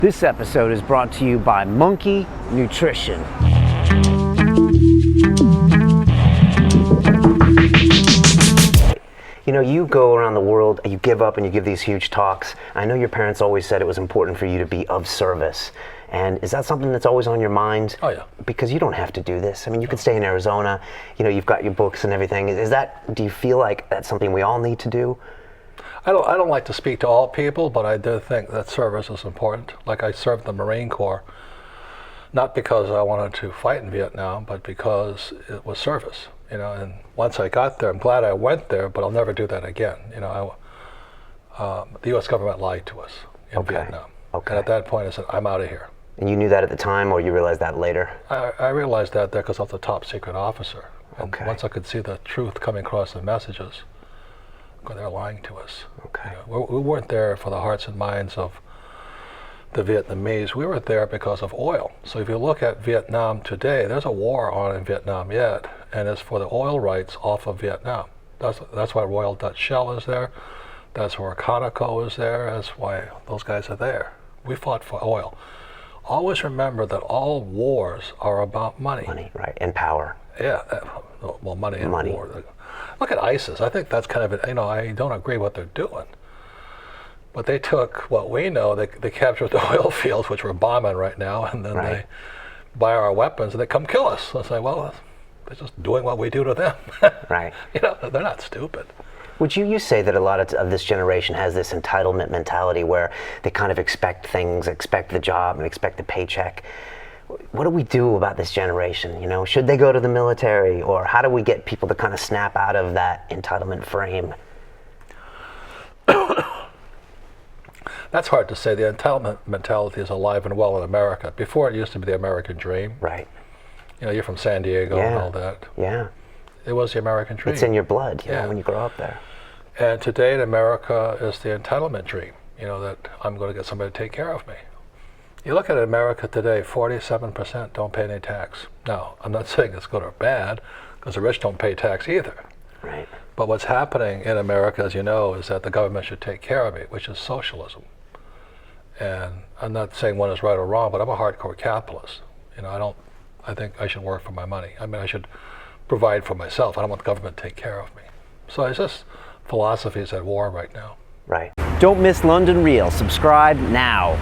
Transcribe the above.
This episode is brought to you by Monkey Nutrition. You know, you go around the world, you give up and you give these huge talks. I know your parents always said it was important for you to be of service. And is that something that's always on your mind? Oh, yeah. Because you don't have to do this. I mean, you could stay in Arizona, you know, you've got your books and everything. Do you feel like that's something we all need to do? I don't like to speak to all people, but I do think that service is important. Like I served the Marine Corps, not because I wanted to fight in Vietnam, but because it was service. You know, and once I got there, I'm glad I went there, but I'll never do that again. You know, the U.S. government lied to us in Vietnam. Okay. And at that point, I said, I'm out of here. And you knew that at the time, or you realized that later? I realized that there because I was a top secret officer. And Okay. once I could see the truth coming across the messages, they're lying to us. Okay. You know, we weren't there for the hearts and minds of the Vietnamese. We were there because of oil. So if you look at Vietnam today, there's a war on in Vietnam yet, and it's for the oil rights off of Vietnam. That's why Royal Dutch Shell is there. That's where Conoco is there. That's why those guys are there. We fought for oil. Always remember that all wars are about money. Money, right, and power. Yeah, well, money and Money. war. Look at ISIS. I think that's kind of, I don't agree what they're doing. But they took what we know, they captured the oil fields, which we're bombing right now, and then they buy our weapons and they come kill us. So I say, well, they're just doing what we do to them. Right. You know, they're not stupid. Would you say that a lot of this generation has this entitlement mentality where they kind of expect things, expect the job and expect the paycheck? What do we do about this generation? You know, should they go to the military, or how do we get people to kind of snap out of that entitlement frame? That's hard to say. The entitlement mentality is alive and well in America. Before, it used to be the American dream. Right. You know, you're from San Diego and all that. Yeah. It was the American dream. It's in your blood, you know, when you grow up there. And today in America is the entitlement dream, you know, that I'm going to get somebody to take care of me. You look at America today, 47% don't pay any tax. Now, I'm not saying it's good or bad, because the rich don't pay tax either. Right. But what's happening in America, as you know, is that the government should take care of me, which is socialism. And I'm not saying one is right or wrong, but I'm a hardcore capitalist. You know, I think I should work for my money. I mean, I should provide for myself. I don't want the government to take care of me. So it's just philosophies at war right now. Right. Don't miss London Real. Subscribe now.